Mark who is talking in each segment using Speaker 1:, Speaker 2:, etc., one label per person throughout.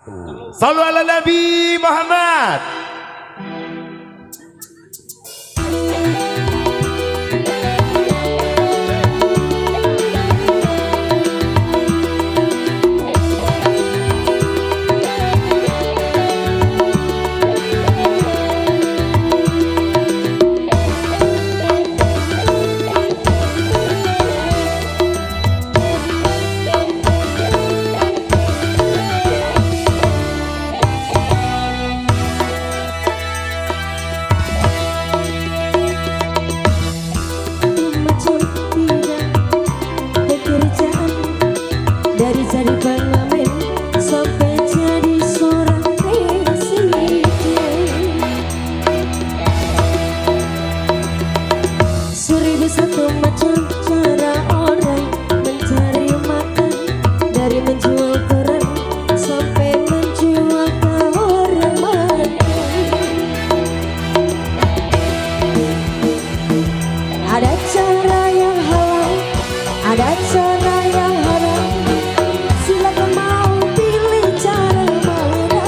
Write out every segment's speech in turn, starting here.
Speaker 1: Sallu ala Nabi Muhammad.
Speaker 2: Dari jadi pengamen sampai jadi seorang presiden, seribu satu macam cara orang mencari makan, dari menjual peran sampai menjual kehormatan. Ada cara yang halal, ada cara yang haram. Silakan mau pilih cara mana,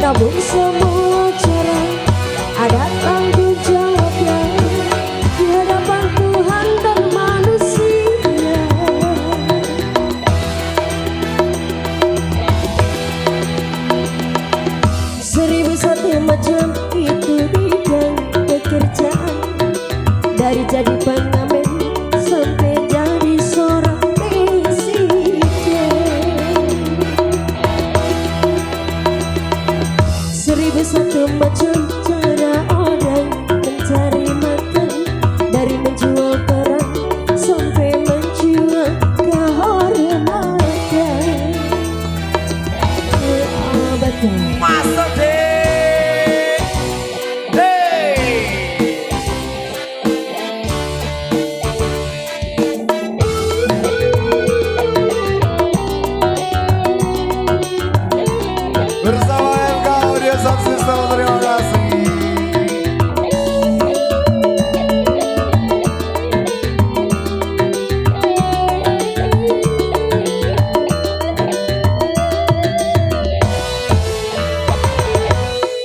Speaker 2: namun semua cara ada tanggung jawabnya di hadapan Tuhan dan manusia. Seribu satu macam itu bidang pekerjaan, dari jadi pengamen sampai jadi seorang presiden. Seribu satu macam cara orang mencari makan, dari menjual peran sampai menjual kehormatan. Betul.
Speaker 1: Masa deh. Hey. Bersama MK Audio Sound System, terima kasih.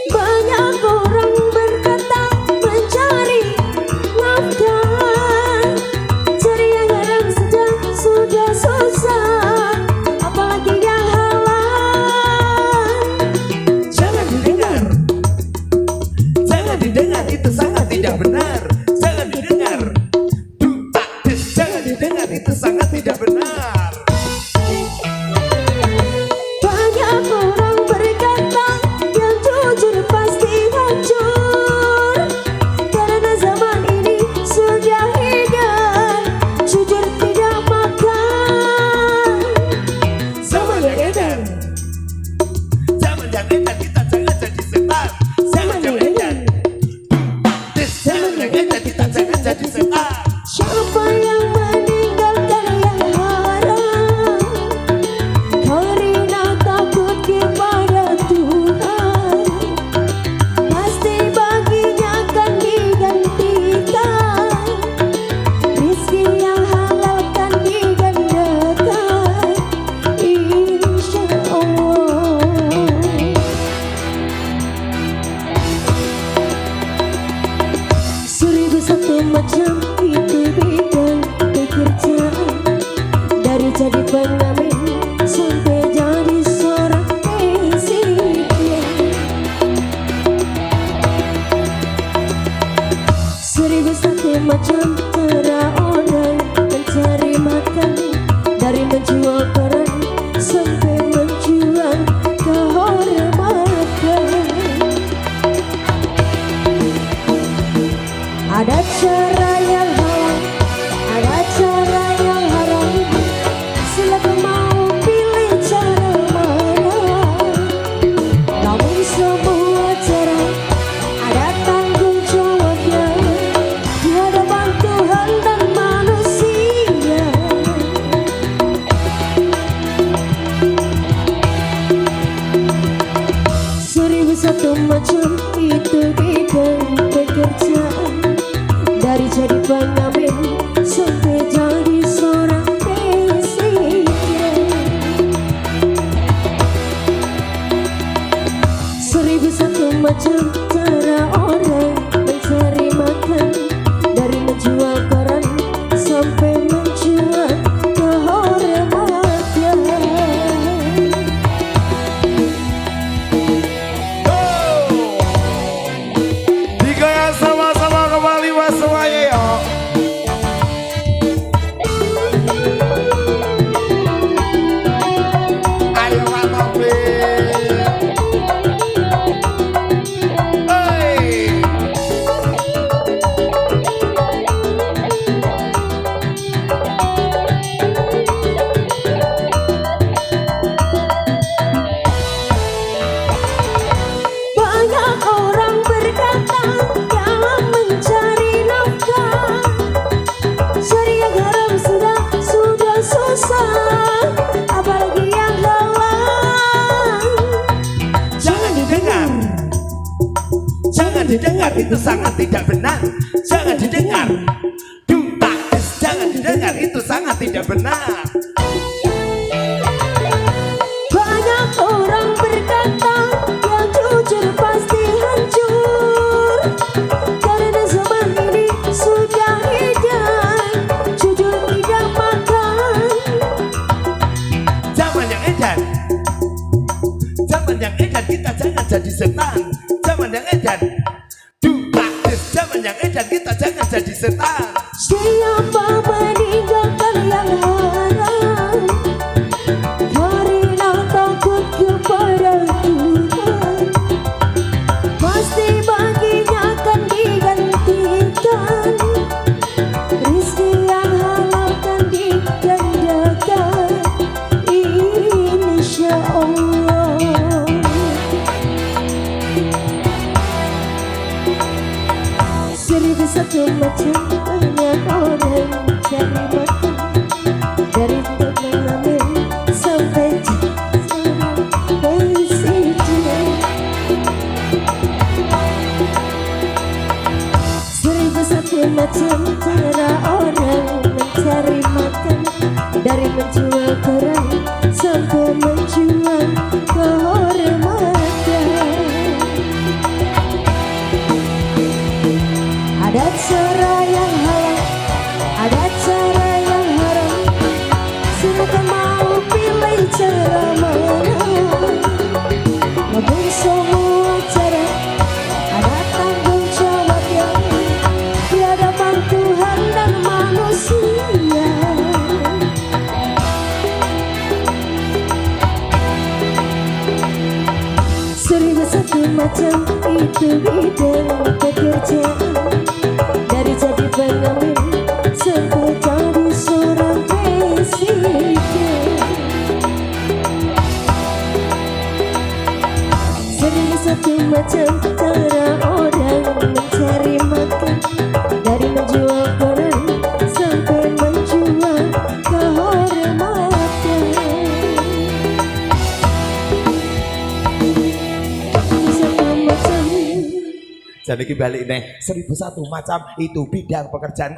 Speaker 2: Banyak orang berkata mencari nafkah, cari yang haram saja sudah susah, apalagi yang halal.
Speaker 1: Jangan didengar, jangan didengar, itu sangat tidak benar. Jangan didengar, jangan didengar, itu sangat tidak benar.
Speaker 2: Banyak orang berkata yang jujur pasti hancur, karena zaman ini sudah hidup jujur tidak makan.
Speaker 1: Zaman yang edan, zaman yang edan, kita jangan jadi setan. Zaman yang edan, zaman yang edan, kita jangan jadi setan.
Speaker 2: Siapa yang meninggalkan yang haram, macam cara orang mencari makan, dari menjual koran sampai menjual kehormatan.
Speaker 1: Digoyang sama-sama kembali mas semuanya ya. Ayo Pak Taufik. Hey.
Speaker 2: Banyak orang berkata yang mencari nafkah, cari yang haram sudah susah, apalagi yang halal.
Speaker 1: Jangan didengar, jangan didengar, itu sangat tidak benar. Jangan didengar, Dumtakis, jangan didengar, itu sangat tidak benar.
Speaker 2: Banyak orang berkata yang jujur pasti hancur, karena zaman ini sudah edan, jujur tidak makan.
Speaker 1: Zaman yang edan, zaman yang edan, kita jangan jadi setan. Zaman yang edan, Dumtakis, zaman yang edan, kita jangan jadi setan.
Speaker 2: Siapa meninggalkan yang haram karena takut kepada Tuhan, pasti baginya akan digantikan. Rizki yang halal akan digandakan, insya Allah. Seribu satu macam banyak orang cari makan, dari mengambil sampai presiden. Seribu satu macam cara orang mencari makan, dari menjual koran sampai menjual kehormatan. Ada cara yang halal, ada cara yang haram, silakan mau pilih cara mana. Namun semua cara ada tanggung jawabnya di hadapan Tuhan dan manusia. Seribu satu macam itu bidang pekerjaan, dari jadi pengamen sampai jadi seorang presiden. Seribu satu macam cara orang mencari makan, dari menjual koran sampai menjual kehormatan. Satu macam.
Speaker 1: Jadi balik nih, 1001 macam itu bidang pekerjaan.